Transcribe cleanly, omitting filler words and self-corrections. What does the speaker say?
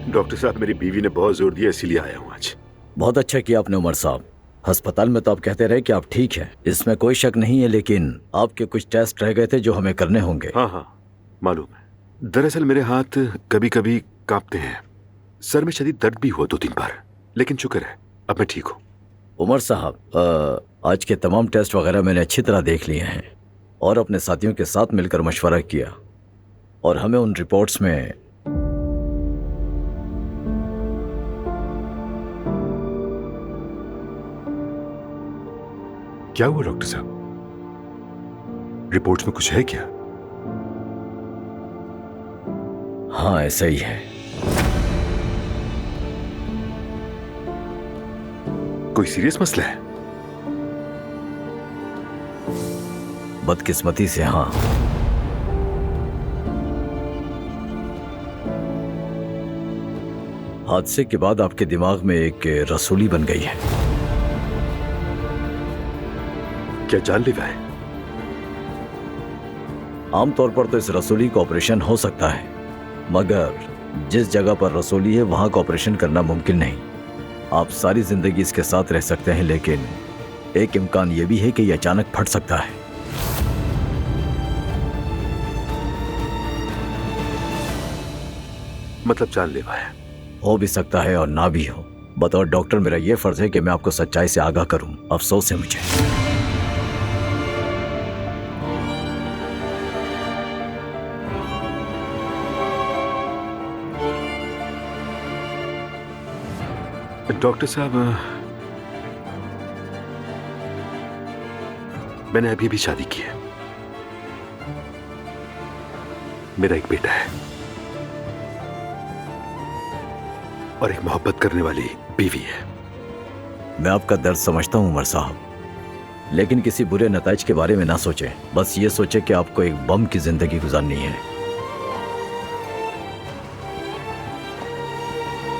Doctor साहब, मेरी बीवी ने बहुत जोर दिया, इसीलिए आया हूँ आज। बहुत अच्छा किया आपने उमर साहब। अस्पताल में तो आप कहते रहे कि आप ठीक हैं, इसमें कोई शक नहीं है, लेकिन आपके कुछ टेस्ट रह गए थे जो हमें करने होंगे। हाँ हाँ, मालूम है। दरअसल मेरे हाथ कभी कभी कांपते हैं, सर में शदीद दर्द भी हुआ 2-3 बार, लेकिन शुक्र है अब मैं ठीक हूँ। उमर साहब, आज के तमाम टेस्ट वगैरह मैंने अच्छी तरह देख लिए हैं और अपने साथियों के साथ मिलकर मशवरा किया, और हमें उन रिपोर्ट्स में क्या हुआ डॉक्टर साहब? रिपोर्ट्स में कुछ है क्या? हाँ, ऐसा ही है। कोई सीरियस मसला है? बदकिस्मती से हाँ। हादसे के बाद आपके दिमाग में एक रसूली बन गई है। क्या जानलेवा है? आमतौर पर तो इस रसूली का ऑपरेशन हो सकता है, मगर जिस जगह पर रसूली है वहां का ऑपरेशन करना मुमकिन नहीं। आप सारी जिंदगी इसके साथ रह सकते हैं, लेकिन एक इम्कान यह भी है कि यह अचानक फट सकता है। मतलब जानलेवा है? हो भी सकता है और ना भी हो। बतौर डॉक्टर मेरा यह फर्ज है कि मैं आपको सच्चाई से आगाह करूं। अफसोस है मुझे। डॉक्टर साहब, मैंने अभी शादी की है। मेरा एक बेटा है और एक मोहब्बत करने वाली बीवी है। मैं आपका दर्द समझता हूं उमर साहब, लेकिन किसी बुरे नताइज के बारे में ना सोचें। बस ये सोचें कि आपको एक बम की जिंदगी गुजारनी है।